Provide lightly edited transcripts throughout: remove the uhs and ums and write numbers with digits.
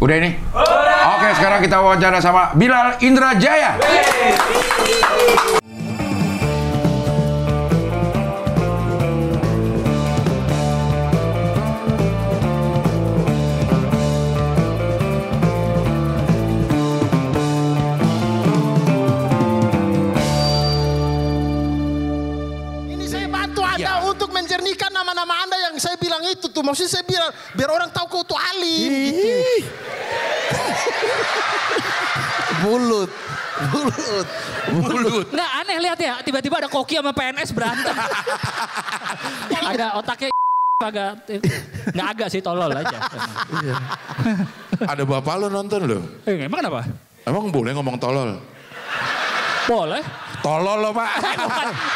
Udah ini? Oke, sekarang kita wawancara sama Bilal Indrajaya. Ini saya bantu Anda untuk menjernihkan nama-nama Anda yang saya bilang itu tuh. Maksudnya saya bilang biar orang tahu kau tuh alim. Gitu. Bulut. Nggak aneh lihat ya, tiba-tiba ada Koki sama PNS berantem. Ada otaknya agak, nggak agak sih tolol aja. Ada bapak lo nonton lo. Emang kenapa? Emang boleh ngomong tolol? Boleh. Tolol lo pak.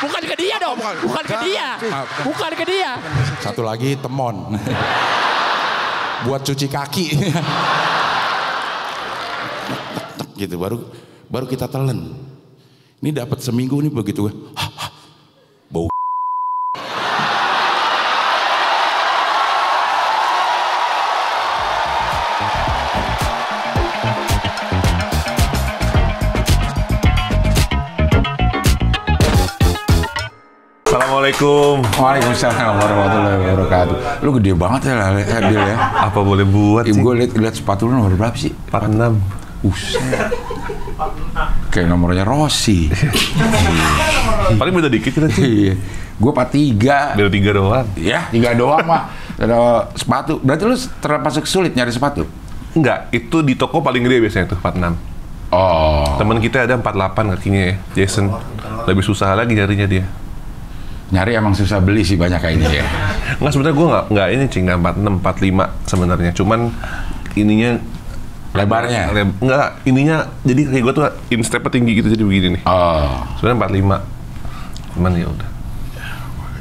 Bukan ke dia dong, bukan ke dia. Bukan ke dia. Satu lagi temon. Buat cuci kaki. Gitu baru kita telan. Ini dapat seminggu nih begitu. Bau. Assalamualaikum. Waalaikumsalam warahmatullahi wabarakatuh. Lu gede banget ya, Bil ya. Apa boleh buat sih? Gue liat sepatu lu nomor berapa sih? 46. Buset. Kayak nomornya Rossi. Paling beda dikit kita sih. Iya. Gue 43. Beda 3 doang. Ya, 3 doang mah. Ada sepatu. Berarti lu termasuk sulit nyari sepatu? Enggak, itu di toko paling gede biasanya tuh 46. Oh. Temen kita ada 48 kakinya ya, Jason. Lebih susah lagi nyarinya dia. Nyari emang susah beli sih banyak kayak ini ya. Enggak, sebenarnya gue nggak ini cing, nggak 46, 45 sebenarnya. Cuman ininya Lebarnya? Enggak, ininya jadi kayak gue tuh instepnya tinggi gitu jadi begini nih. Oh. Sebenarnya 45. Cuman ya udah.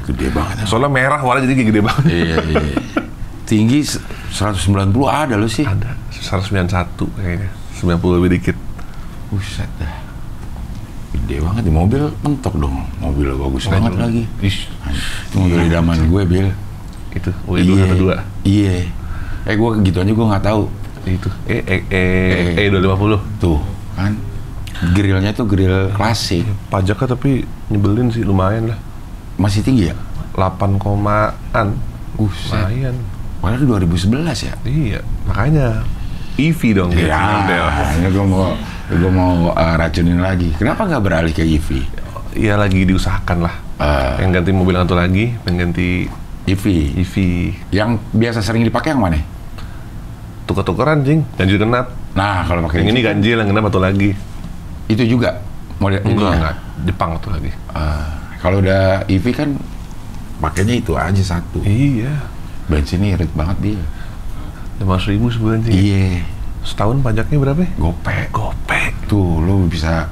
Gede banget. Soalnya merah warnanya jadi kayak gede banget. Iya. Tinggi 190 ada lu sih? Ada 191 kayaknya. 90 lebih dikit. Buset dah. Gede banget di mobil, mentok dong. Mobil bagus banget lagi. Ish. Itu mobil idaman gue, Bil. Itu W212. Iya. Gue gitu aja gue nggak tahu. Itu E250 Tuh kan. Grillnya tuh grill klasik. pajaknya tapi nyebelin sih, lumayan lah. Masih tinggi ya? 8 komaan. Lumayan. Padahal itu 2011 ya? Iya, makanya EV dong. Iya, ini gue mau racunin lagi. Kenapa nggak beralih ke EV? Iya, lagi diusahakan lah. Pengen ganti mobil satu lagi, pengen ganti EV. EV. Yang biasa sering dipakai yang mana? Tuker-tukeran, Jing. Ganjil genap. Nah, kalau pakai Yang ini ganjil, yang genap satu lagi. itu juga model Enggak. Jepang satu lagi. Kalau udah EV kan pakainya itu aja satu. Iya. Bensinnya irit banget dia. 500.000 sebulan, Jing. Iya. Setahun pajaknya berapa? Gopek. Tuh, lu bisa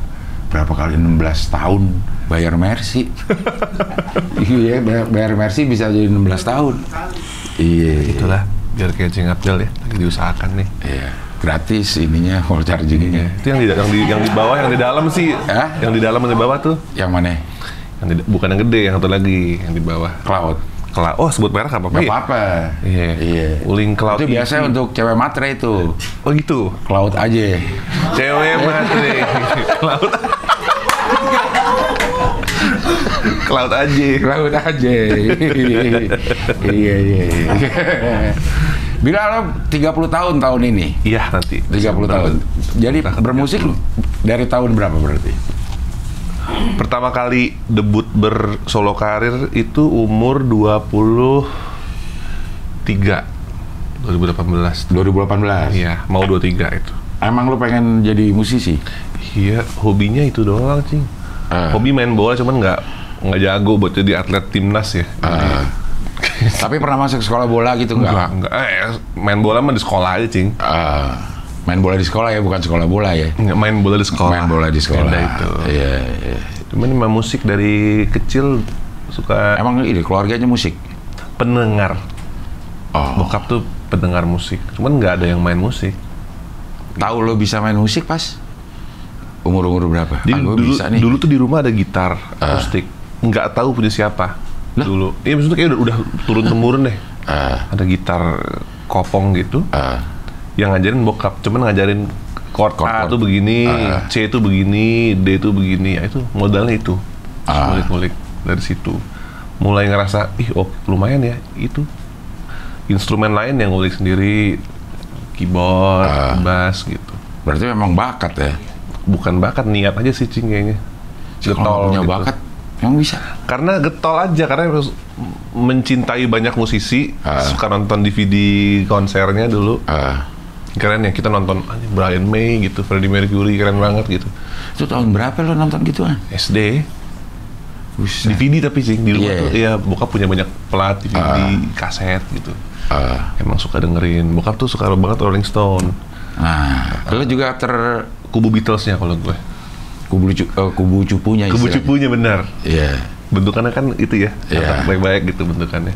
berapa kali 16 tahun bayar Mercy. Iya, bayar Mercy bisa jadi 16 tahun. Iya. Itulah, biar kayak Jing Abdel ya, lagi diusahakan nih. Iya. Gratis ininya, wall chargingnya. Itu yang di bawah, yang di dalam sih. Hah? Yang di dalam, yang di bawah tuh. Yang mana? Bukan yang gede, yang satu lagi, yang di bawah. Cloud. Oh, sebut merek apa? Gak apa-apa. Iya. Uling Cloud Itu biasanya untuk cewek matre itu. Oh gitu? Cloud aja. Cewek matre. Cloud. Cloud aja. Cloud aja. Iya. Bilal lo 30 tahun ini. Iya nanti. 30 tahun. Jadi bermusik dari tahun berapa berarti? Pertama kali debut bersolo karir itu umur 23. 2018. 2018? Iya, mau 23 itu. Emang lo pengen jadi musisi? Iya, hobinya itu doang, Cing. Hobi main bola, cuman nggak jago buat jadi atlet timnas ya. Tapi pernah masuk sekolah bola gitu nggak? Enggak. Main bola mah di sekolah aja, Cing. Main bola di sekolah ya, bukan sekolah bola ya? Nggak, main bola di sekolah. Main bola di sekolah. Beda itu. Iya. Cuman emang musik dari kecil suka. Emang ini keluarganya musik? Pendengar. Oh. Bokap tuh pendengar musik. Cuman nggak ada yang main musik. Tahu lo bisa main musik pas? Umur berapa? Dulu tuh di rumah ada gitar akustik. Nggak tahu punya siapa. Lah? Dulu. Iya maksudnya kayak udah turun temurun deh. Ada gitar kopong gitu. yang ngajarin bokap, cuman ngajarin chord A tuh begini, C tuh begini, D tuh begini, ya itu modalnya itu. Ngulik-ngulik dari situ. Mulai ngerasa, lumayan ya, itu. Instrumen lain yang ngulik sendiri, keyboard, bass gitu. Berarti memang bakat ya? Bukan bakat, niat aja sih Cing kayaknya. Getol punya gitu. Bakat, emang bisa? Karena getol aja, karena mencintai banyak musisi, suka nonton DVD konsernya dulu. Keren ya, kita nonton Brian May gitu, Freddie Mercury, keren banget gitu. Itu tahun berapa lo nonton gituan? SD. DVD tapi sih, di rumah tuh ya bokap punya banyak plat, DVD, kaset gitu. Emang suka dengerin, bokap tuh suka banget Rolling Stone. Nah, lo juga kubu Beatles-nya kalau gue. Kubu cupunya. Kubu cupunya benar. Iya. Bentukannya kan itu ya, baik-baik gitu bentukannya.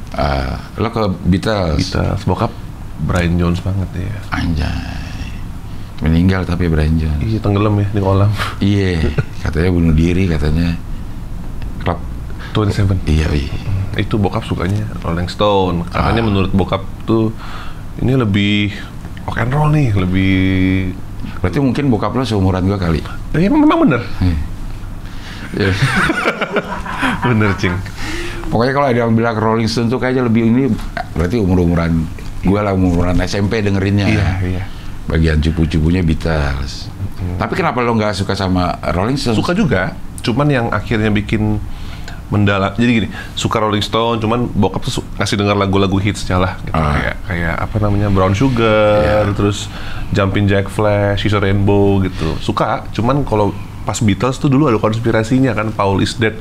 Lo ke Beatles? Beatles, bokap Brian Jones banget ya. Anjay. Meninggal tapi Brian Jones. Iya, tenggelam ya di kolam. Iya, katanya bunuh diri katanya. Club 27. Iya. Itu bokap sukanya Rolling Stone. Katanya menurut bokap tuh ini lebih rock and roll nih, lebih. Berarti mungkin bokap lo seumuran gua kali. Ya memang bener. Bener Cing. Pokoknya kalau ada yang bilang Rolling Stone tuh kayaknya lebih ini, berarti umuran gua lah, umuran SMP dengerinnya. Iya. Bagian cupu-cupunya Beatles. Tapi kenapa lo nggak suka sama Rolling Stone? Suka juga, cuman yang akhirnya bikin mendalam. Jadi gini, suka Rolling Stone, cuman bokap tuh ngasih dengar lagu-lagu hitsnya lah, gitu. Kayak apa namanya, Brown Sugar, terus Jumpin' Jack Flash, She's a Rainbow gitu. Suka, cuman kalau pas Beatles tuh dulu ada konspirasinya kan, Paul is dead.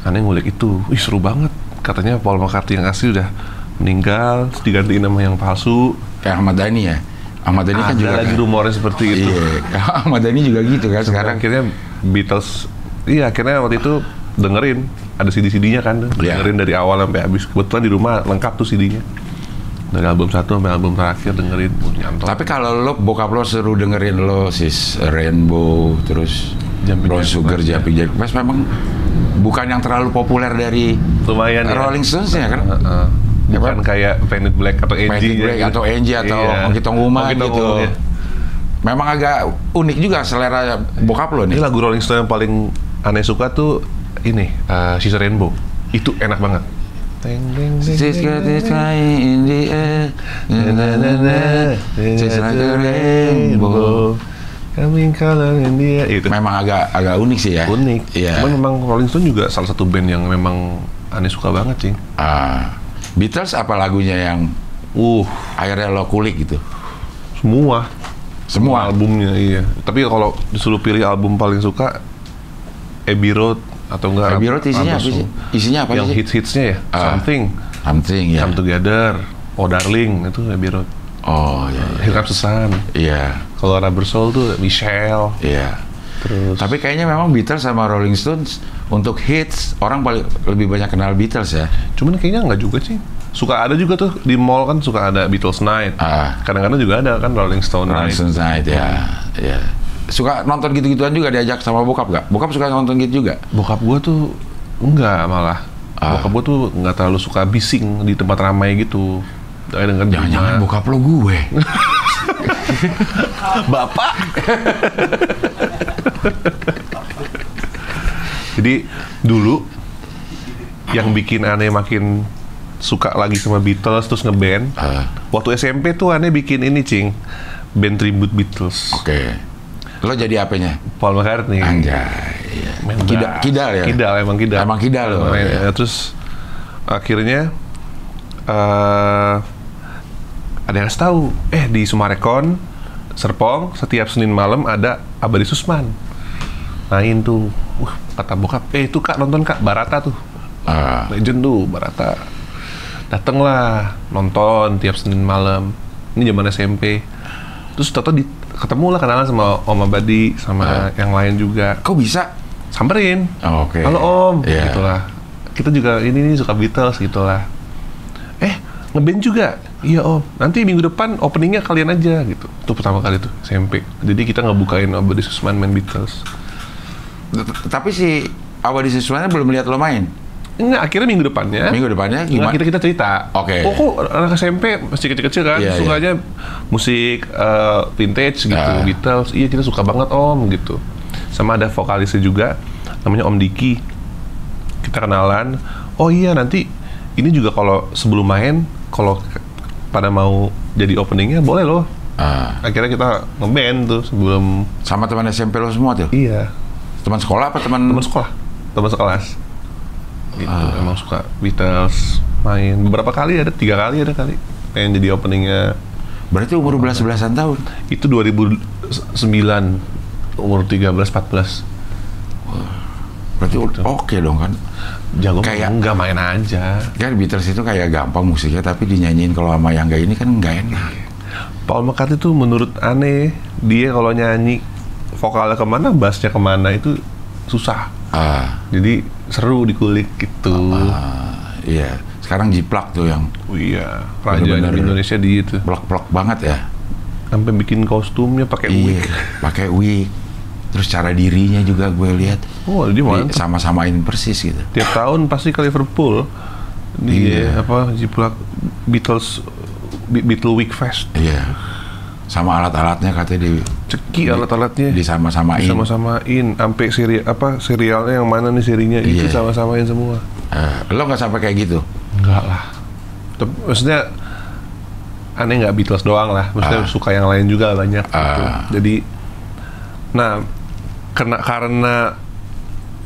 Aneh ngulik itu, seru banget. Katanya Paul McCartney yang asli udah meninggal, terus digantiin nama yang palsu. Kayak Ahmad Dhani ya? Ahmad Dhani kan juga lagi rumornya seperti itu. Iya, Ahmad Dhani juga gitu kan sekarang. Akhirnya Beatles, akhirnya waktu itu dengerin, ada CD-CD-nya kan, dengerin dari awal sampai habis. Kebetulan di rumah lengkap tuh CD-nya. Dari album 1 sampai album terakhir dengerin, nyantol. Tapi kalau lo, bokap lo seru dengerin lo, Sis Rainbow, terus Brown Sugar, Jumpin' Jack Flash, memang bukan yang terlalu populer dari lumayan Rolling Stones ya kan? Bukan kayak Painted Black atau Angie atau Angie atau Honky Tonk Woman gitu. Memang agak unik juga selera bokap lo nih. Ini lagu Rolling Stone yang paling aneh suka tuh ini, She's a Rainbow. Itu enak banget. She's got this flying in the air, just like a rainbow. Coming color in the air. Itu memang agak unik sih ya. Unik. Iya. Memang Rolling Stone juga salah satu band yang memang aneh suka banget sih. Beatles apa lagunya yang akhirnya lo kulik gitu? Semua albumnya, iya. Tapi kalau disuruh pilih album paling suka, Abbey Road atau enggak? Abbey Road isinya apa sih? Isinya apa yang sih? Hits-hitsnya ya? Something ya. Come Together, Oh Darling, itu Abbey Road. Oh iya. Here Comes the Sun. Iya. Kalau Rubber Soul tuh Michelle. Iya. Terus. Tapi kayaknya memang Beatles sama Rolling Stones untuk hits orang lebih banyak kenal Beatles ya. Cuman kayaknya nggak juga sih. Suka ada juga tuh di mall kan, suka ada Beatles Night. Kadang-kadang juga ada kan Rolling Stone Night. Rolling Stone Night ya. Iya. Suka nonton gitu-gituan juga diajak sama bokap gak? Bokap suka nonton gitu juga? Bokap gua tuh enggak malah. Bokap gua tuh nggak terlalu suka bising di tempat ramai gitu. Jangan-jangan bokap lo gue. Bapak. Jadi dulu yang bikin aneh makin suka lagi sama Beatles terus ngeband. Waktu SMP tuh aneh bikin ini Cing, band tribute Beatles. Oke. Lo jadi apanya? Paul McCartney. Anjay. Kidal ya? Emang kidal loh. Ya. Terus akhirnya ada yang tahu, di Sumarekon, Serpong, setiap Senin malam ada Abadi Susman. Main tuh, kata bokap, itu kak nonton kak, Barata tuh. Legend tuh, Barata. Datenglah, nonton tiap Senin malam. Ini zaman SMP. Terus ketemulah kenalan sama Om Abadi, sama yang lain juga. Kok bisa? Samperin. Oke. Halo Om, gitulah. Kita juga ini suka Beatles, gitulah. Ngeband juga? Iya Om, nanti minggu depan openingnya kalian aja gitu. Itu pertama kali tuh, SMP. Jadi kita ngebukain Abadi Susman main Beatles. Tapi si Abadi Susman belum lihat lo main? Enggak, akhirnya minggu depannya. Minggu depannya gimana? Enggak, kita cerita. Oke. Oh, kok anak SMP masih kecil-kecil kan, Iya, sukanya musik vintage gitu, Beatles. Iya, kita suka banget Om gitu. Sama ada vokalisnya juga, namanya Om Diki. Kita kenalan. Oh iya, nanti ini juga kalau sebelum main, kalau pada mau jadi openingnya boleh loh. Akhirnya kita ngeband tuh sebelum. Sama teman SMP lo semua tuh? Iya. Teman sekolah apa teman? Teman sekolah, teman sekelas. Gitu, emang suka Beatles, main beberapa kali, ada 3 kali pengen jadi openingnya. Berarti umur 11-12an tahun? Itu 2009, umur 13-14. Berarti oke dong kan? Jago kayak nggak main aja. Kan Beatles itu kayak gampang musiknya, tapi dinyanyiin kalau sama yang ini kan nggak enak. Paul McCartney tuh menurut aneh, dia kalau nyanyi vokalnya kemana, bassnya kemana itu susah. Jadi seru dikulik gitu. Iya, sekarang Jiplak tuh yang. Oh iya, kerajaan Indonesia di itu. Plak-plak banget ya. Sampai bikin kostumnya pakai wig. Pakai wig. Terus cara dirinya juga gue lihat. Oh, dia mantap. Sama-samain persis gitu. Tiap tahun pasti ke Liverpool. Jiplak Beatles Wig Fest. Iya. Sama alat-alatnya katanya ceki alat-alatnya disama-samain. Sampai serialnya yang mana nih serinya itu sama-samain semua. Lo nggak sampai kayak gitu? Enggak lah. Maksudnya aneh nggak Beatles doang lah. Maksudnya suka yang lain juga banyak. Gitu. Jadi, karena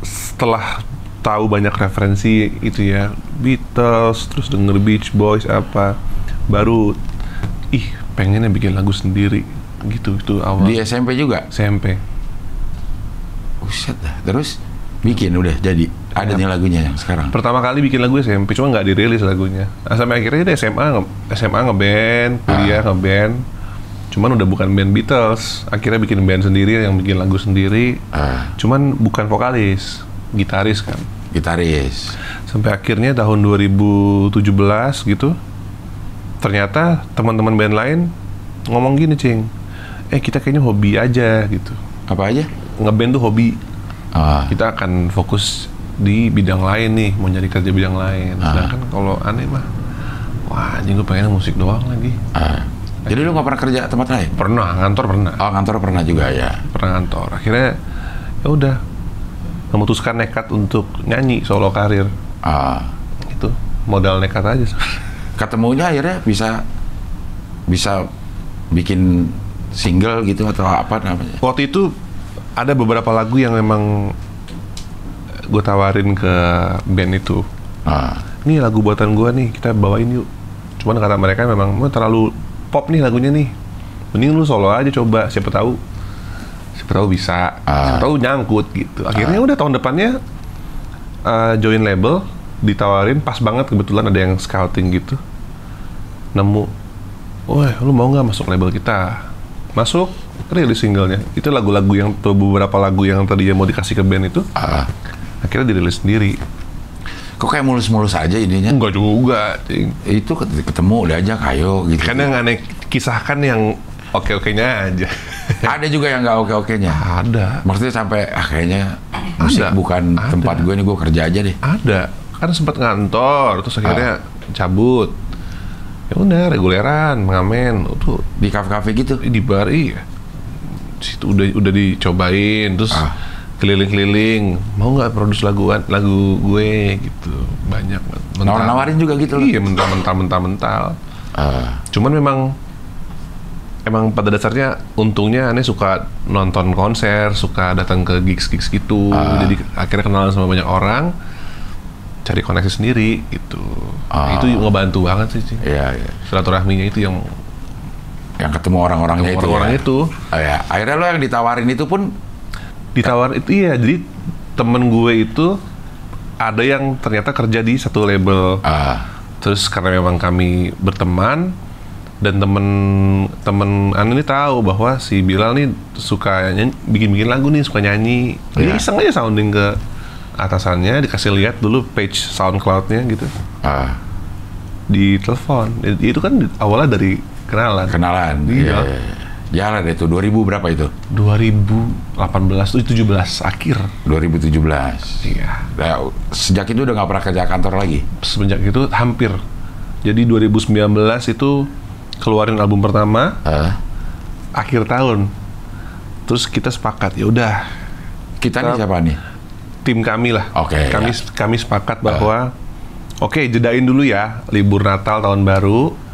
setelah tahu banyak referensi itu ya Beatles, terus denger Beach Boys apa, baru pengennya bikin lagu sendiri gitu. Itu awal. Di SMP juga? SMP. Buset dah. Terus bikin udah jadi ada nih lagunya yang sekarang. Pertama kali bikin lagu SMP, cuma nggak dirilis lagunya. Sampai akhirnya dia SMA ngeband, kuliah ngeband. Cuman udah bukan band Beatles. Akhirnya bikin band sendiri, yang bikin lagu sendiri. Cuman bukan vokalis, gitaris kan. Gitaris. Sampai akhirnya tahun 2017 gitu, ternyata teman-teman band lain ngomong gini, Cing, kita kayaknya hobi aja gitu. Apa aja? Ngeband tuh hobi. Kita akan fokus di bidang lain nih, mau nyari kerja bidang lain. Sedangkan kalau aneh mah, wah anjing gue pengennya musik doang lagi. Jadi lu nggak pernah kerja tempat lain? Pernah, ngantor pernah. Oh, ngantor pernah juga ya? Pernah ngantor. Akhirnya ya udah memutuskan nekat untuk nyanyi solo karir. Itu modal nekat aja. Ketemunya akhirnya bisa bikin single gitu atau apa namanya? Waktu itu ada beberapa lagu yang memang gue tawarin ke band itu. Ini lagu buatan gue nih, kita bawain yuk. Cuman kata mereka memang terlalu pop nih lagunya nih. Mending lu solo aja coba, siapa tahu bisa, siapa tahu nyangkut gitu. Akhirnya udah tahun depannya join label, ditawarin pas banget kebetulan ada yang scouting gitu. Nemu, wah lu mau nggak masuk label kita? Masuk, rilis singlenya. Itu lagu-lagu yang beberapa lagu yang tadi mau dikasih ke band itu, akhirnya dirilis sendiri. Kok kayak mulus-mulus aja ininya? Enggak juga, Cing. Itu ketemu udah aja kayo gitu. Kan yang aneh kisahkan yang oke-okenya aja. Ada juga yang nggak oke-okenya? Ada. Maksudnya sampai kayaknya musik bukan tempat gue nih, gue kerja aja deh. Ada. Kan sempat ngantor, terus akhirnya cabut. Ya udah reguleran, mengamen. Tuh di kafe-kafe gitu? Di bar, iya. Situ udah dicobain, terus keliling-keliling, mau nggak produce lagu gue gitu, banyak. Nawarin juga gitu loh? Iya, mental. Cuman emang pada dasarnya untungnya aneh suka nonton konser, suka datang ke gigs gitu. Jadi akhirnya kenalan sama banyak orang, cari koneksi sendiri gitu. Itu ngebantu banget sih. Iya. Silaturahminya itu yang ketemu orang-orangnya itu. Orang itu. Ya. Akhirnya lo yang ditawarin itu pun ditawar itu, iya. Jadi temen gue itu ada yang ternyata kerja di satu label. Terus karena memang kami berteman dan temen ini tahu bahwa si Bilal nih suka bikin lagu nih, suka nyanyi. Jadi iseng aja sounding ke atasannya, dikasih lihat dulu page SoundCloud-nya gitu. Di telepon. Itu kan awalnya dari kenalan. Iya. Jalan itu 2000 berapa itu? 2018 itu 17 akhir. 2017. Iya. Nah, sejak itu udah nggak pernah kerja kantor lagi. Semenjak itu hampir. Jadi 2019 itu keluarin album pertama akhir tahun. Terus kita sepakat ya udah. Kita nih siapa nih? Tim kami lah. Oke. Kami sepakat bahwa oke, jedain dulu ya libur Natal tahun baru.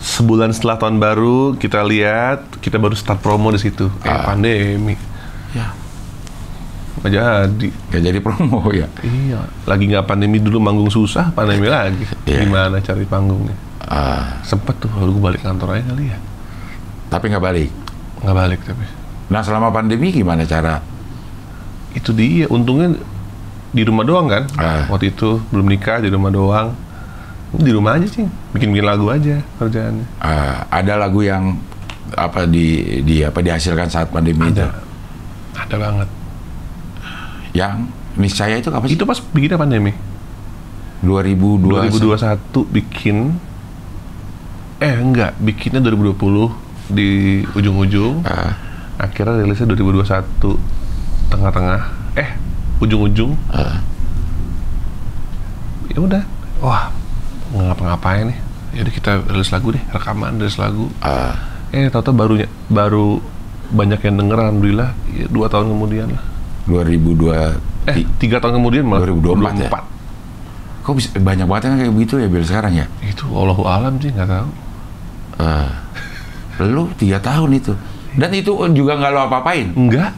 Sebulan setelah tahun baru kita lihat, kita baru start promo di situ. Pandemi. Ya. Nggak jadi. Nggak jadi promo ya. Iya. Lagi nggak pandemi dulu manggung susah, pandemi lagi. Iya. Gimana cari panggungnya? Sempet tuh, lalu gue balik kantor aja kali ya. Tapi nggak balik. Nggak balik tapi. Nah selama pandemi gimana cara? Itu dia, untungnya di rumah doang kan. Waktu itu belum nikah, di rumah doang. Di rumah aja sih, bikin lagu aja kerjaannya. Ada lagu yang apa dihasilkan saat pandemi itu? Ada banget. Yang Niscaya itu kapan sih? Itu pas bikinnya pandemi. 2021 bikin. Bikinnya 2020 di ujung-ujung. Akhirnya rilisnya 2021 tengah-tengah. Ujung-ujung. Ya udah. Wah, nggak ngapa-ngapain nih. Jadi kita rilis lagu deh, rekaman rilis lagu. Tahu-tahu baru banyak yang denger, alhamdulillah. 2 tahun kemudian lah. 3 tahun kemudian malah 2024 ya? Kok bisa banyak banget yang kayak begitu ya Bil sekarang ya? Itu Allahu alam sih, nggak tahu. Lu 3 tahun itu. Dan itu juga nggak lo apa-apain? Nggak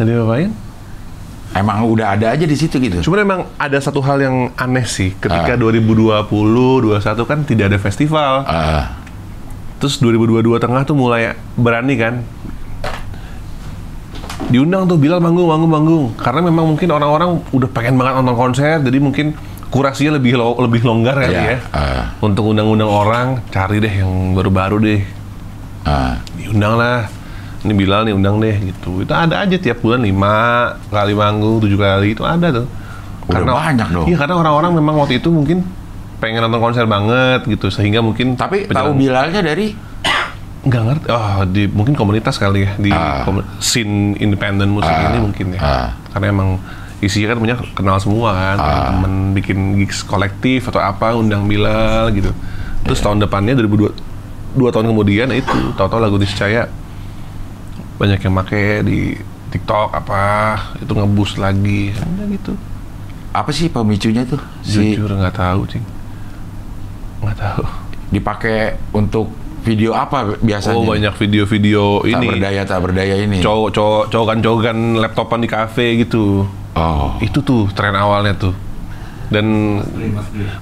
diapa-apain. Emang udah ada aja di situ gitu. Cuman emang ada satu hal yang aneh sih, ketika 2020, 2021 kan tidak ada festival. Terus 2022 tengah tuh mulai berani kan. Diundang tuh Bilal manggung. Karena memang mungkin orang-orang udah pengen banget nonton konser, jadi mungkin kurasinya lebih longgar kali ya. Untuk undang-undang orang, cari deh yang baru-baru deh. Diundang lah. Ini Bilal nih undang deh gitu. Itu ada aja tiap bulan 5 kali manggung, 7 kali itu ada tuh. Udah banyak dong. Iya, karena orang-orang memang waktu itu mungkin pengen nonton konser banget gitu, sehingga mungkin tapi tahu Bilalnya dari nggak ngerti. Mungkin komunitas kali ya, di scene independen musik ini mungkin ya. Karena emang isinya kan punya kenal semua kan, temen bikin gigs kolektif atau apa, undang Bilal gitu. Terus tahun depannya 2 tahun kemudian itu tahu-tahu lagu Niscaya banyak yang make di TikTok itu nge-boost lagi, udah gitu. Apa sih pemicunya tuh? Jujur nggak tahu, Cing. Nggak tahu. Dipakai untuk video apa biasanya? Banyak video-video ini. Tak berdaya ini. Cowokan laptopan di kafe gitu. Itu tuh tren awalnya tuh. Dan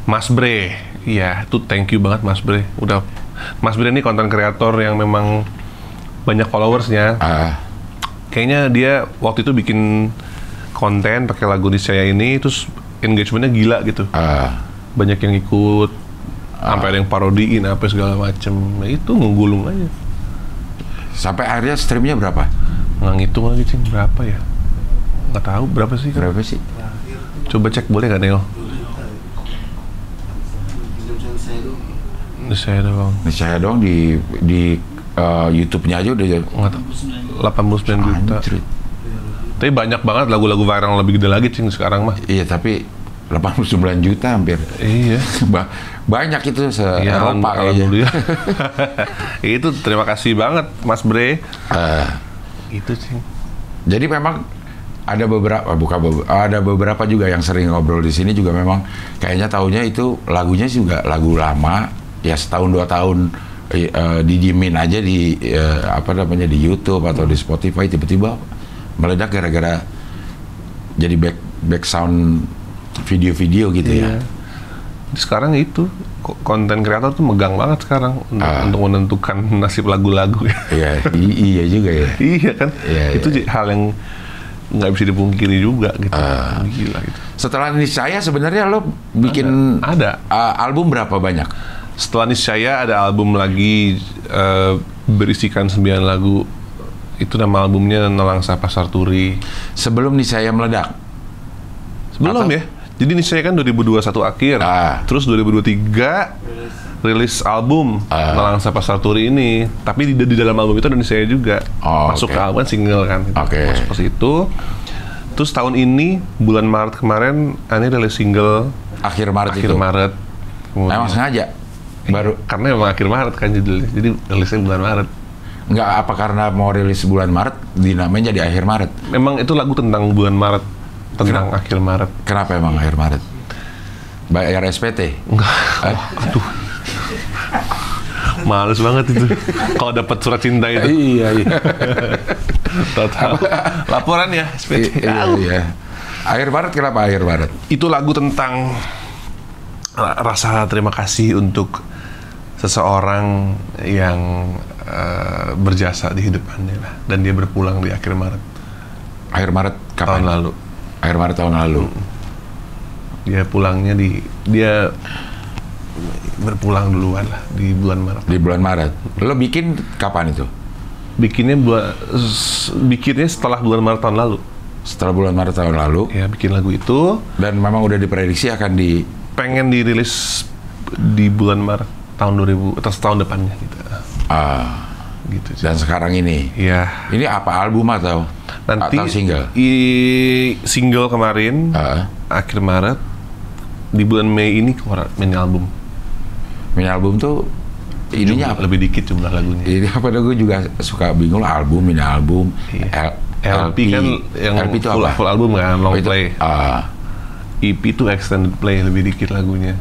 Mas Bre, iya, itu thank you banget Mas Bre. Mas Bre ini konten kreator yang memang banyak followersnya. Kayaknya dia waktu itu bikin konten pakai lagu Niscaya ini, terus engagementnya gila gitu. Banyak yang ikut, sampai ada yang parodiin apa segala macem. Nah itu nggulung aja. Sampai akhirnya streamnya berapa? Nggak ngitung lagi Cing, berapa ya? Nggak tahu berapa sih. Berapa sih? Coba cek boleh nggak Neo? Niscaya doang di YouTube-nya aja udah 89 juta. Tapi banyak banget lagu-lagu viral lebih gede lagi Cing sekarang mah. Iya, tapi 89 juta hampir. Iya. Banyak itu se-Eropa kayaknya. Itu terima kasih banget Mas Bre. Itu Cing. Jadi memang ada beberapa juga yang sering ngobrol di sini juga memang kayaknya taunya itu lagunya juga lagu lama ya, setahun 2 tahun didiemin aja di di YouTube atau di Spotify, tiba-tiba meledak gara-gara jadi back sound video-video gitu ya. Sekarang itu konten kreator tuh megang banget sekarang untuk menentukan nasib lagu-lagu. Iya juga ya. Iya kan, itu hal yang nggak bisa dipungkiri juga gitu. Gila gitu. Setelah Niscaya sebenarnya lo bikin ada album berapa banyak? Setelah Niscaya ada album lagi berisikan 9 lagu. Itu nama albumnya Nelangsa Pasar Turi. Sebelum Niscaya meledak? Sebelum ya? Jadi ini saya kan 2021 akhir, terus 2023 rilis album Nelangsa Pasar Turi ini. Tapi di dalam album itu ada saya juga masuk ke album single kan, masuk ke situ. Terus tahun ini bulan Maret kemarin, ini rilis single akhir Maret. Kemudian, emang sengaja baru karena memang akhir Maret kan judulnya, jadi rilisnya bulan Maret. Enggak apa karena mau rilis bulan Maret dinamain jadi akhir Maret? Memang itu lagu tentang bulan Maret, tentang akhir Maret. Kenapa emang akhir Maret? Bayar SPT? Enggak. Aduh. Males banget itu. Kalau dapat surat cinta itu. Iya. Tahu. Laporan ya SPT. Iya. Akhir Maret, kenapa akhir Maret? Itu lagu tentang rasa terima kasih untuk seseorang yang berjasa di hidup Anda lah. Dan dia berpulang di akhir Maret. Akhir Maret kapan? Tahun lalu. Akhir Maret tahun lalu. Dia pulangnya dia berpulang duluan lah di bulan Maret. Di bulan Maret. Lo bikin kapan itu? Bikinnya setelah bulan Maret tahun lalu. Setelah bulan Maret tahun lalu. Ya, bikin lagu itu. Dan memang udah diprediksi akan pengen dirilis di bulan Maret tahun 2000 atau tahun depannya gitu. Gitu. Dan sekarang ini. Iya. Ini apa, album atau single? Single kemarin akhir Maret. Di bulan Mei ini keluar mini album. Mini album tuh ininya apa? Lebih dikit jumlah lagunya. Ini apa? Gue juga suka bingung album, mini album, iya. LP kan yang LP itu full album kan, long play. EP itu extended play, lebih dikit lagunya.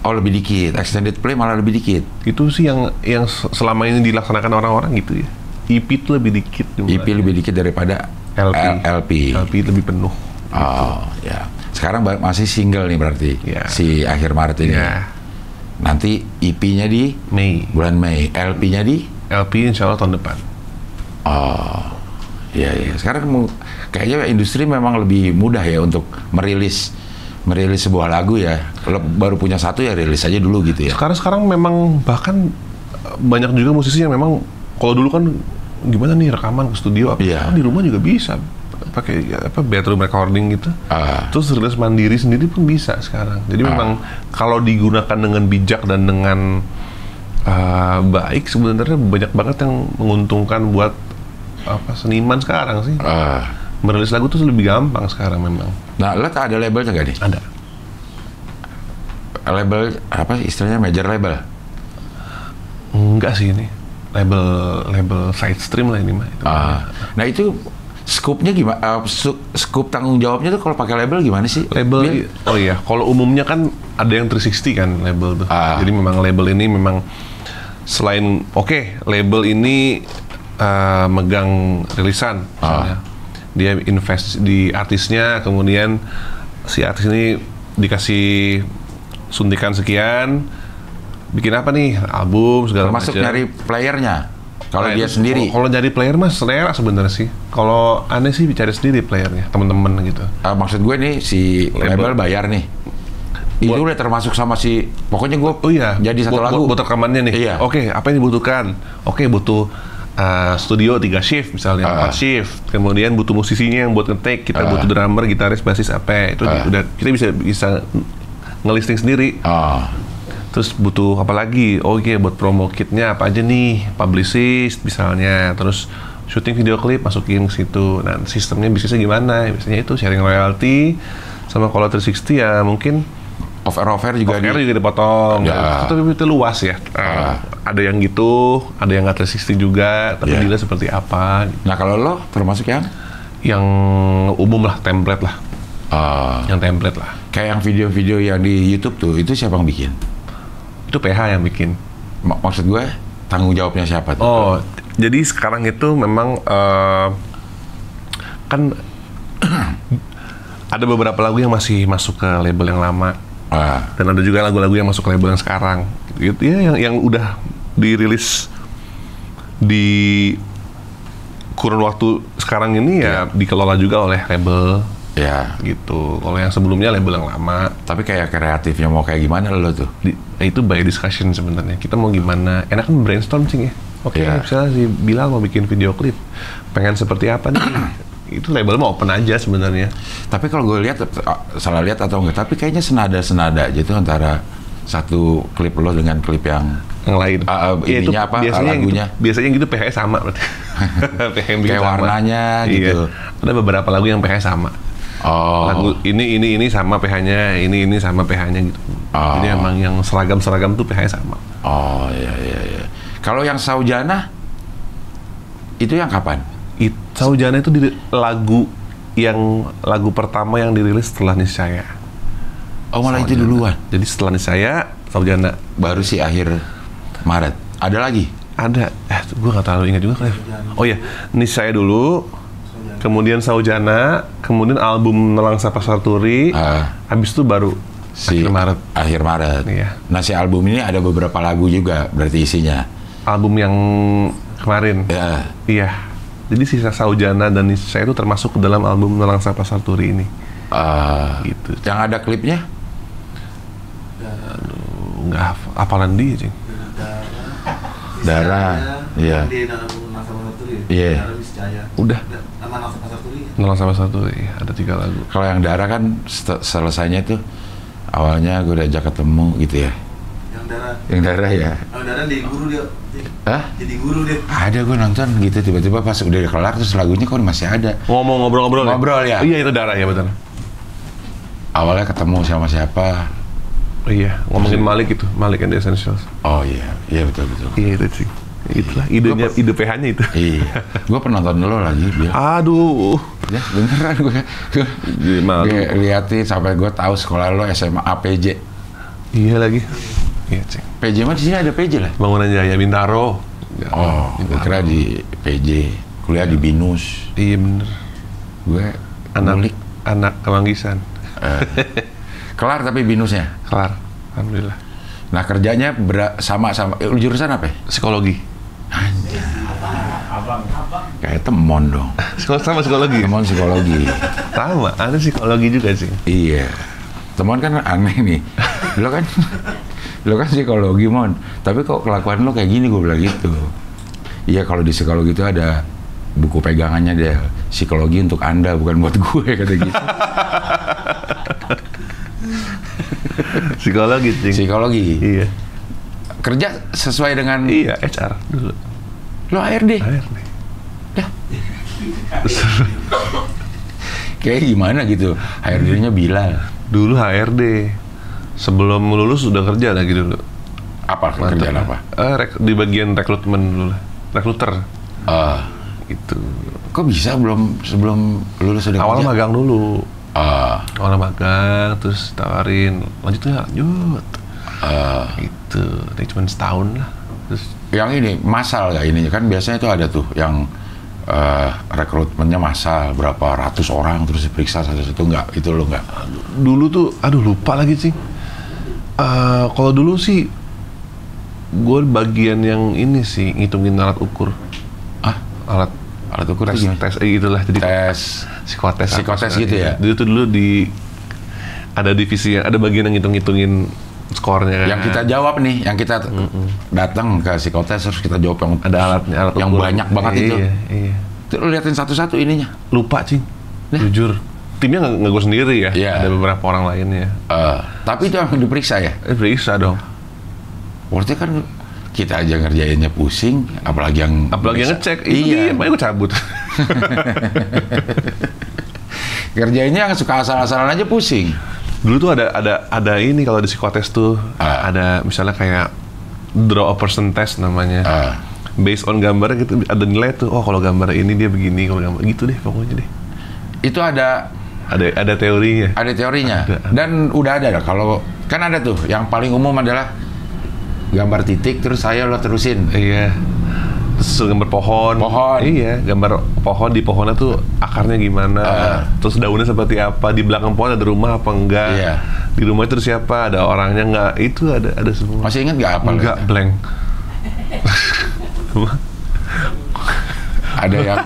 Oh, lebih dikit. Extended play malah lebih dikit. Itu sih yang selama ini dilaksanakan orang-orang gitu ya. EP itu lebih dikit jumlahnya. EP lebih dikit daripada LP. LP lebih penuh. Oh, gitu. Ya. Sekarang masih single nih berarti. Ya. Si akhir Maret ini. Ya. Nanti EP-nya di Mei. Bulan Mei. LP-nya di? LP insya Allah tahun depan. Oh, iya. Sekarang kayaknya industri memang lebih mudah ya untuk merilis sebuah lagu ya. Kalau baru punya satu ya rilis aja dulu gitu ya. Sekarang memang bahkan banyak juga musisi yang memang kalau dulu kan gimana nih rekaman ke studio apa di rumah juga bisa pakai bedroom recording gitu. Terus rilis mandiri sendiri pun bisa sekarang. Jadi memang kalau digunakan dengan bijak dan dengan baik sebenarnya banyak banget yang menguntungkan buat seniman sekarang sih. Merilis lagu tuh lebih gampang sekarang memang. Nah, lo ada labelnya nggak nih? Ada. Label apa istilahnya, major label? Enggak sih ini. Label side stream lah ini mah. Nah itu scoop-nya gimana? Scoop tanggung jawabnya tuh kalau pakai label gimana sih? Label, oh iya, kalau umumnya kan ada yang 360 kan label tuh. Jadi memang label ini memang selain label ini megang rilisan misalnya. Dia invest di artisnya, kemudian si artis ini dikasih suntikan sekian, bikin apa nih, album segala macam. Termasuk nyari playernya. Kalau dia sendiri. Kalau nyari player mah selera sebenarnya sih. Kalau aneh sih cari sendiri playernya, temen-temen gitu. Maksud gue nih si label bayar nih. Itu udah termasuk sama si, pokoknya gue jadi satu lagu. Buat rekamannya nih. Iya. Apa yang dibutuhkan? Butuh studio 3 shift misalnya, 4 shift. Kemudian butuh musisinya yang buat nge-take, kita butuh drummer, gitaris, basis itu udah kita bisa ngelisting sendiri. Terus butuh apa lagi? Buat promo kitnya apa aja nih? Publicist misalnya, terus syuting video klip masukin ke situ. Nah, sistemnya bisnisnya gimana? Biasanya itu sharing royalty, sama kalau 360 ya mungkin Offer juga dipotong. Ya. Itu luas ya. Ada yang gitu, ada yang nggak 360 juga, tapi dia seperti apa. Nah kalau lo termasuk yang umum lah, template lah. Yang template lah. Kayak yang video-video yang di YouTube tuh, itu siapa yang bikin? Itu PH yang bikin. Maksud gue, tanggung jawabnya siapa tuh? Jadi sekarang itu memang kan ada beberapa lagu yang masih masuk ke label yang lama. Dan ada juga lagu-lagu yang masuk ke label yang sekarang gitu ya, yang udah dirilis di kurun waktu sekarang ini ya dikelola juga oleh label gitu. Kalau yang sebelumnya label yang lama. Tapi kayak kreatifnya mau kayak gimana lo tuh? Itu by discussion sebenarnya. Kita mau gimana? Enak kan brainstorm sih ya. Misalnya si Bilal mau bikin video klip, pengen seperti apa nih? Itu label mah open aja sebenarnya. Tapi kalau gue lihat, salah lihat atau enggak, tapi kayaknya senada-senada gitu antara satu klip lo dengan klip yang lain. Ininya itu apa, biasanya lagunya? Biasanya gitu PH sama berarti. PH yang bikin Kayak sama. warnanya gitu. Iya. Ada beberapa lagu yang PH sama. Oh. Lagu ini sama PH-nya, ini sama PH-nya gitu. Oh. Jadi emang yang seragam tuh PH-nya sama. Oh iya. Kalau yang Saujana itu yang kapan? Saujana itu lagu pertama yang dirilis setelah Niscaya. Oh malah itu Saujana. duluan. Jadi setelah Niscaya, Saujana. Baru sih akhir Maret. Ada lagi? Ada. Gue nggak terlalu ingat juga, Clef. Oh iya, Niscaya dulu, kemudian Saujana, kemudian album Nelangsa Pasar Turi, habis itu baru akhir Maret. Akhir Maret. Iya. Nah si album ini ada beberapa lagu juga berarti isinya. Album yang kemarin. Ya. Iya. Jadi sisa Saujana dan Niscaya itu termasuk ke dalam album Nelangsa Pasar Turi ini. Gitu. Yang ada klipnya? Nggak hafalan dia, Cing. Darah. Iya. Iya. Udah. Nelangsa Pasar Turi, ada 3 lagu. Kalau yang Darah kan selesainya tuh awalnya gue diajak ketemu gitu ya. Yang darah ya. Darah di guru dia. Hah? Jadi guru dia. Ada gue nonton gitu tiba-tiba pas udah kelar terus lagunya kok masih ada. Ngobrol-ngobrol. Ngobrol ya? Iya itu Darah ya betul. Awalnya ketemu sama siapa? Iya, ngomongin Malik itu, Malik and the Essentials. Oh iya betul. Iya itu sih. Itulah ide PH-nya itu. Iya. Gue penonton lo lagi bilang. Aduh. Ya beneran gue liatin sampai gue tahu sekolah lo SMA PJ. Iya lagi. Iya cing. PJ mah di sini ada PJ lah. Bangunan Jaya Bintaro. Oh, gue kira di PJ. Kuliah di BINUS. Iya bener. Gue anak Kemanggisan. Kelar tapi BINUSnya? Kelar, alhamdulillah. Nah kerjanya sama jurusan apa? Psikologi. Anjir. Kayak temon dong. Sama psikologi. Temon psikologi. Sama, ada psikologi juga sih. Iya. Temon kan aneh nih. Lo kan psikologi mon. Tapi kok kelakuan lo kayak gini gue bilang gitu. Iya kalau di psikologi itu ada buku pegangannya deh. Psikologi untuk Anda bukan buat gue kata gitu. Psikologi, Cing. Psikologi. Iya. Kerja sesuai dengan HR dulu. Lo HRD. Dah. Kayak gimana gitu. HRD-nya Bilal. Dulu HRD. Sebelum lulus udah kerja lagi dulu. Apa kerjaan apa? Di bagian rekrutmen dulu lah. Rekruter. Gitu. Kok bisa sebelum lulus udah Awalnya kerja? magang dulu. Awalnya magang, terus tawarin lanjut. Gitu. Ini cuma setahun lah. Terus yang ini massal gak ininya kan biasanya itu ada tuh yang rekrutmennya massal berapa ratus orang terus diperiksa satu-satu itu lo nggak? Dulu tuh, lupa lagi sih. Kalau dulu sih gue bagian yang ini sih ngitungin alat ukur. Alat ukur tes gitulah, jadi tes psikotes gitu ya. Dulu ada divisi yang ada bagian yang ngitung-ngitungin skornya. Yang kita jawab nih, yang kita datang ke psikotes terus kita jawab yang ada alat yang ukur. banyak banget itu. Iya. Terus lu liatin satu-satu ininya. Lupa Cing. Jujur. Timnya nggak gue sendiri ya. Yeah. Ada beberapa orang lainnya. Tapi itu yang diperiksa ya? Periksa dong. Berarti kan kita aja ngerjainnya pusing, apalagi yang ngecek. Iya, makanya gue cabut. Kerjainnya yang suka asal-asalan aja pusing. Dulu tuh ada ini kalau di psikotes tuh ada misalnya kayak draw a person test namanya. Based on gambar gitu ada nilai tuh. Oh kalau gambar ini dia begini, kalau gambar gitu deh pokoknya deh. Itu ada teorinya. Ada teorinya. Dan udah ada kalau kan ada tuh yang paling umum adalah gambar titik terus lo terusin. Iya. Terus gambar pohon. Iya, gambar pohon, di pohonnya tuh akarnya gimana. Terus daunnya seperti apa, di belakang pohon ada rumah apa enggak. Iya. Di rumah itu siapa, ada orangnya enggak. Itu ada semua. Masih ingat enggak apa? Enggak, blank. Ada yang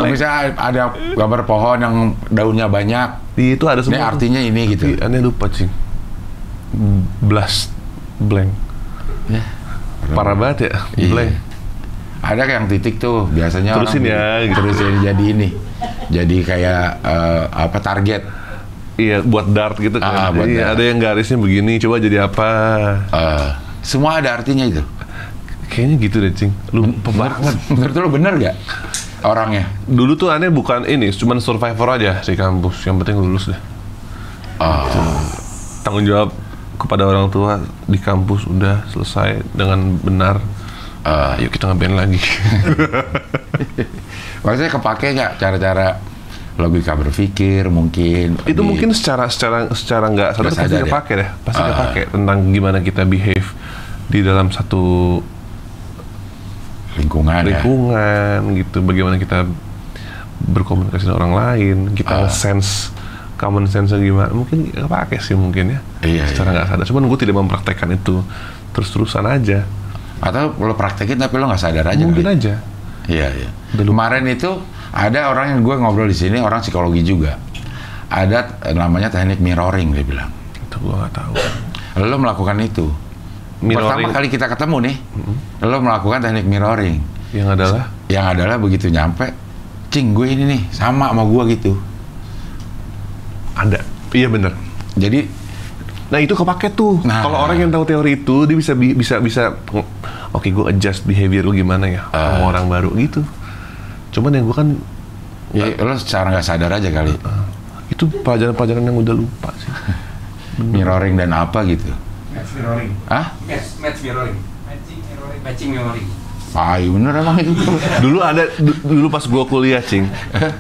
misalnya ada gambar pohon yang daunnya banyak. Itu ada semua. Ini artinya ini gitu. Aneh lupa, Cing. Blast blank. Ya. Parah banget ya, blank. Ada yang titik tuh biasanya Terusin orang ya, gitu. terusin jadi ini. Jadi kayak apa target. Iya, buat dart gitu kan. Buat Jadi dart. ada yang garisnya begini, coba jadi apa? Semua ada artinya itu. Kayaknya gitu deh, Cing. Lu banget. Menurut lu bener gak orangnya? Dulu tuh aneh bukan ini, cuman survivor aja di kampus. Yang penting lulus deh. Gitu. Tanggung jawab kepada orang tua di kampus udah selesai dengan benar. Yuk kita ngeband lagi. Maksudnya kepake nggak cara-cara logika berpikir mungkin? Itu mungkin secara nggak sadar pasti sadar ya? kepake deh. Pasti kepake tentang gimana kita behave di dalam satu lingkungan gitu. Bagaimana kita berkomunikasi dengan orang lain, kita sense common sense gimana, mungkin kepake sih mungkin ya. Iya, secara nggak sadar. Cuman gue tidak mempraktekkan itu terus-terusan aja. Atau lo praktekin tapi lo nggak sadar aja. Mungkin kali. aja. Iya. Kemarin itu ada orang yang gue ngobrol di sini, orang psikologi juga. Ada namanya teknik mirroring, dia bilang. Itu gue nggak tahu. Lo melakukan itu. Mirroring. Pertama kali kita ketemu nih, lo melakukan teknik mirroring. Yang adalah begitu nyampe, Cing, gue ini nih sama gue gitu. Ada. Iya bener. Jadi, nah itu kepake tuh. Nah. Kalau orang yang tahu teori itu, dia bisa oke, gue adjust behavior lu gimana ya sama orang baru gitu. Cuman yang gue kan ya lo secara nggak sadar aja kali. itu pelajaran-pelajaran yang udah lupa sih. Mirroring dan apa gitu. Match mirroring. Hah? Match mirroring. Matching mirroring. Iya bener emang itu. Dulu pas gue kuliah, Cing,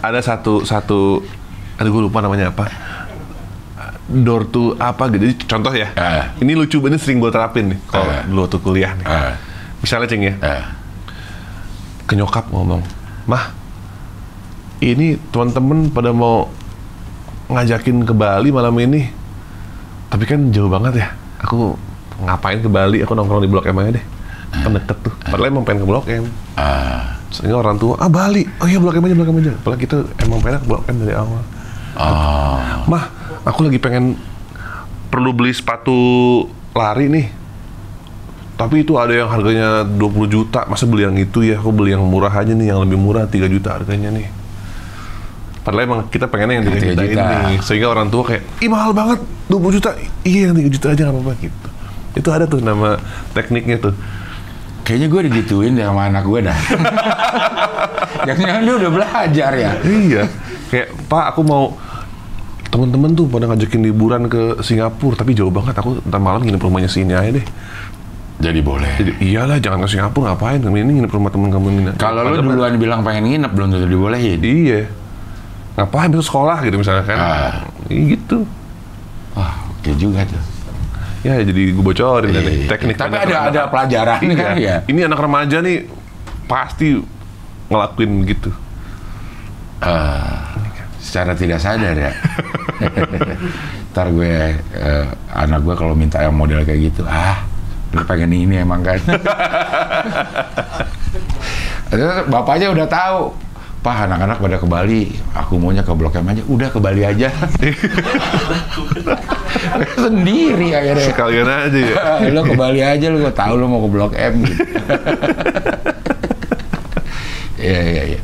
ada satu aduh gue lupa namanya apa. Door to apa gitu. Jadi contoh ya. Ini lucu, ini sering gue terapin nih kalau dulu waktu kuliah nih. Misalnya, Cing ya. Ke nyokap ngomong, "Mah, ini teman-teman pada mau ngajakin ke Bali malam ini. Tapi kan jauh banget ya. Aku ngapain ke Bali? Aku nongkrong di Blok M aja deh. Kan deket tuh. Padahal emang pengen ke Blok M. Sehingga orang tua, Bali. Oh iya, Blok M aja. Padahal kita emang pengen ke Blok M dari awal. Mah, aku lagi perlu beli sepatu lari nih. Tapi itu ada yang harganya 20 juta. Masa beli yang itu ya? Aku beli yang murah aja nih, yang lebih murah 3 juta harganya nih. Padahal emang kita pengennya yang 3 juta ini. Sehingga orang tua kayak, ih mahal banget, 20 juta. Iya, yang 3 juta aja nggak apa-apa gitu. Itu ada tuh nama tekniknya tuh. Kayaknya gue digituin deh sama anak gue dah. Jangan-jangan dia udah belajar ya. Iya. Kayak, Pak, aku mau temen-temen tuh pada ngajakin liburan ke Singapura, tapi jauh banget. Aku ntar malam nginep rumahnya sini aja deh. Jadi boleh. Jadi, iyalah, jangan ke Singapura, ngapain? Ini nginep rumah temen kamu ini. Kalau lo duluan bilang pengen nginep, belum tentu dibolehin. Iya. Ngapain besok sekolah gitu misalnya kan. Gitu. Wah, oke juga tuh. Ya, jadi gue bocorin deh teknik. Tapi ada pelajaran kan ya. Ini anak remaja nih pasti ngelakuin gitu. Secara tidak sadar ya. Ntar gue, anak gue kalau minta yang model kayak gitu, lu pengen ini emang kan. Bapaknya udah tahu, Pak, anak-anak pada ke Bali, aku maunya ke Blok M aja. Udah ke Bali aja. Sendiri akhirnya. Sekalian aja ya. Lo ke Bali aja, lo tahu lo mau ke Blok M gitu. Iya.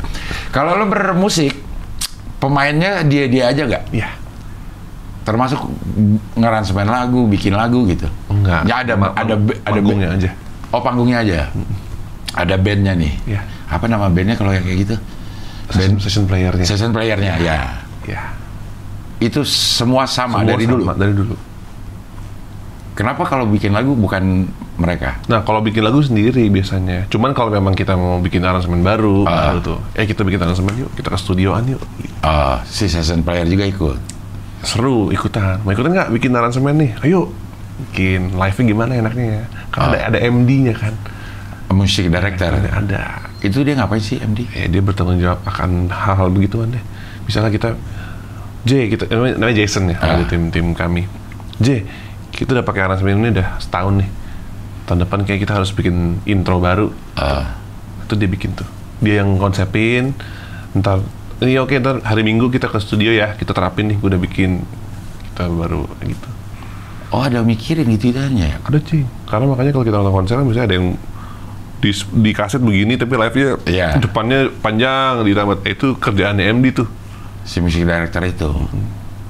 Kalau lo bermusik, pemainnya dia aja nggak? Iya. Termasuk ngaransemen lagu, bikin lagu gitu? Enggak. Ya ada panggungnya aja. Oh, panggungnya aja. Ada bandnya nih. Iya. Apa nama bandnya kalau yang kayak gitu? Session playernya. Session playernya, ya. Iya. Itu semua sama dari dulu. Dari dulu. Kenapa kalau bikin lagu bukan mereka? Nah, kalau bikin lagu sendiri biasanya. Cuman kalau memang kita mau bikin aransemen baru tuh. Kita bikin aransemen yuk, kita ke studioan yuk. Si session player juga ikut. Seru ikutan. Mau ikutan nggak bikin aransemen nih? Ayo. Bikin live-nya gimana enaknya ya? Kan ada MD-nya kan. Musik director. Ada. Itu dia ngapain sih MD? Dia bertanggung jawab akan hal-hal begituan deh. Misalnya kita namanya Jason ya, ada tim kami. Kita udah pakai aransemen ini udah setahun nih. Tahun depan kayak kita harus bikin intro baru. Itu dia bikin tuh. Dia yang konsepin. Ntar hari Minggu kita ke studio ya, kita terapin nih, gue udah bikin, kita baru gitu. Oh, ada mikirin gitu idenya ya? Ada, Cing. Karena makanya kalau kita nonton konser kan misalnya ada yang di kaset begini tapi live-nya Iya. depannya panjang ditambah itu kerjaannya MD tuh. Si music director itu.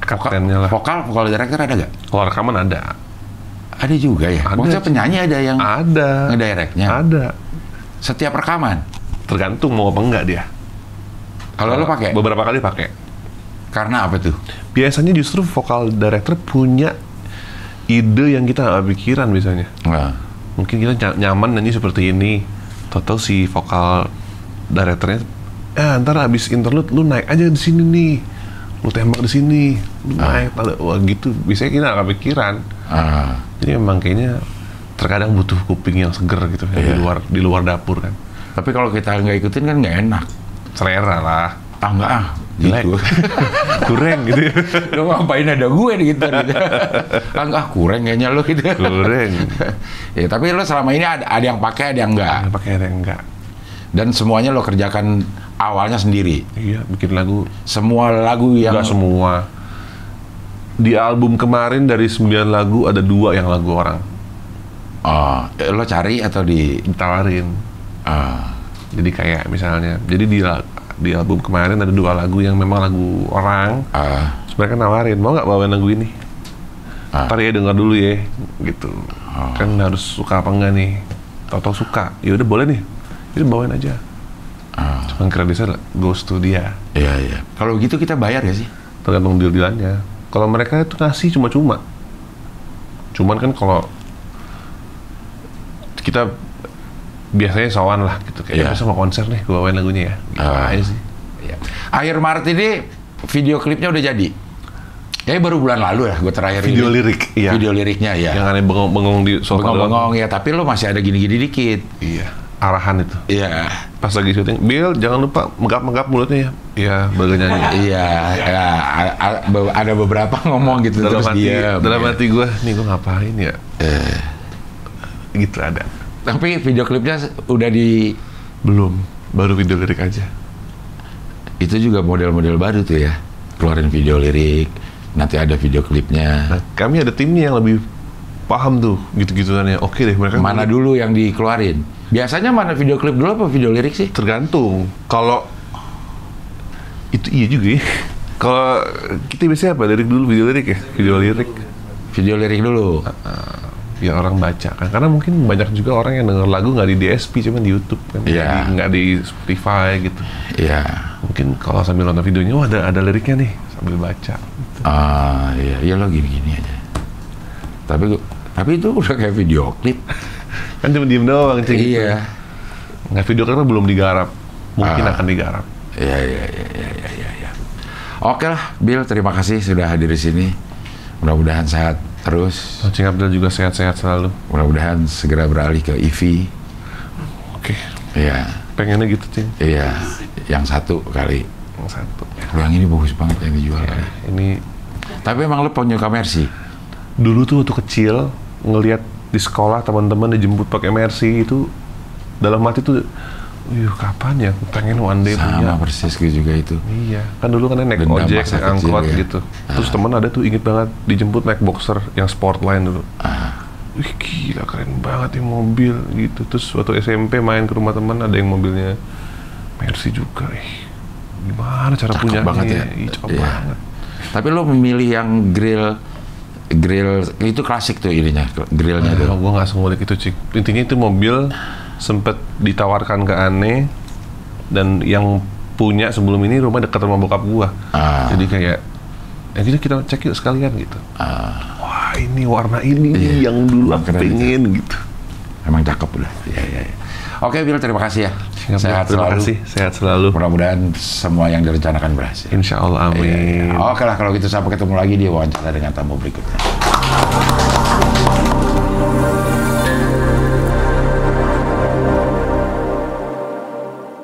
Kaptennya lah. Vokal director ada gak? Kalau rekaman ada. Ada juga ya? Ada. Maksudnya penyanyi ada yang Ada. ngedirectnya? Ada. Setiap rekaman? Tergantung mau apa enggak dia. Kalau lo pakai? Beberapa kali pakai. Karena apa tuh? Biasanya justru vokal director punya ide yang kita nggak pikiran biasanya. Nah, Mungkin kita nyaman nyanyi seperti ini. Total si vokal directornya, ntar habis interlude lu naik aja di sini nih. Lu tembak di sini. Lu naik, wah gitu. Biasanya kita nggak kepikiran. Jadi memang kayaknya terkadang butuh kuping yang seger gitu Iya. di luar dapur kan. tapi kalau kita nggak ikutin kan nggak enak. Selera lah. Enggak Jelek. gitu. Kurang gitu ya. Lo ngapain ada gue nih gitu. Enggak, kurang kayaknya lo gitu. Kurang. Ya, tapi lo selama ini ada yang pakai, ada yang enggak. Pakai ada yang enggak. Dan semuanya lo kerjakan awalnya sendiri. Iya, bikin lagu. Semua lagu yang Enggak semua. Di album kemarin dari 9 lagu ada 2 yang lagu orang. Lo cari atau Ditawarin. Jadi kayak misalnya, jadi di album kemarin ada 2 lagu yang memang lagu orang. Terus mereka nawarin, mau nggak bawain lagu ini? Ntar ya dengar dulu ya, gitu. Kan harus suka apa enggak nih? Tahu-tahu suka, ya udah boleh nih, itu bawain aja. Cuman kreditnya goes to dia. Iya. Kalau gitu kita bayar ya sih? Tergantung deal-dealannya. Kalau mereka itu ngasih cuma-cuma. Cuman kan kalau kita biasanya sowan lah gitu, kayak bisa mau konser nih, gue bawain lagunya ya. Gitu aja sih. Iya. Akhir Maret ini video klipnya udah jadi. Kayaknya baru bulan lalu ya, gue terakhir Video ini. lirik, iya. Video liriknya ya. Yang aneh bengong-bengong di sofa doang. Bengong-bengong ya, tapi lo masih ada gini-gini dikit. Iya, arahan itu. Iya. Pas lagi syuting, Bill jangan lupa menggap-menggap mulutnya ya. Iya, baru nyanyi. Iya, ada beberapa ngomong gitu Dalam terus hati, dia. dalam hati gue, nih gue ngapain ya? Gitu ada. Tapi video klipnya udah Belum, baru video lirik aja. itu juga model-model baru tuh ya. Keluarin video lirik, nanti ada video klipnya. Nah, kami ada timnya yang lebih paham tuh gitu-gituannya. Oke deh, mereka Mana dulu yang dikeluarin? Biasanya mana video klip dulu apa video lirik sih? tergantung. Kalau itu iya juga ya. Kalau kita biasanya apa? Lirik dulu, video lirik ya? Video lirik. Video lirik dulu. Biar orang baca kan. Karena mungkin banyak juga orang yang denger lagu nggak di DSP, cuma di YouTube kan. Iya. Nggak di Spotify gitu. Iya. Mungkin kalau sambil nonton videonya, wah ada liriknya nih, sambil baca. Iya lo gini-gini aja. Tapi itu udah kayak video klip. Kan cuma diem doang, cing. Iya. Nggak, video karena belum digarap. Mungkin akan digarap. Iya. Oke lah, Bill, terima kasih sudah hadir di sini. Mudah-mudahan sehat terus. Cing Abdul juga sehat-sehat selalu. Mudah-mudahan segera beralih ke EV. Oke. Iya. Pengennya gitu, cing. Iya. Yang satu kali. Yang satu. Kalau yang ini bagus banget yang dijual kali. Ini Tapi emang lo penyuka Mercy? dulu tuh waktu kecil ngelihat di sekolah teman-teman dijemput pakai Mercy itu dalam hati tuh, kapan ya pengen one day punya. Sama persis gue juga itu. Iya, kan dulu kan naik Dendam ojek, masa naik kecil, angkot ya. gitu. Terus teman ada tuh inget banget dijemput naik Boxer yang Sportline dulu. Wih gila keren banget nih mobil gitu. Terus waktu SMP main ke rumah teman ada yang mobilnya Mercy juga. Gimana cara Cakep punya banget ya. Cakep Iya. banget. Tapi lo memilih yang grill itu klasik tuh ininya, grillnya tuh. Gue nggak sengulik itu, Cik. Intinya itu mobil sempet ditawarkan ke Ane, dan yang punya sebelum ini rumah dekat rumah bokap gua. Jadi kayak jadi kita cek yuk sekalian gitu. Wah ini warna ini yang dulu aku pengen gitu. Emang cakep udah. Iya. Oke, Bill, terima kasih ya. Sehat Terima selalu. kasih, sehat selalu. Mudah-mudahan semua yang direncanakan berhasil. Insya Allah, amin. Oke lah, kalau gitu sampai ketemu lagi di wawancara dengan tamu berikutnya.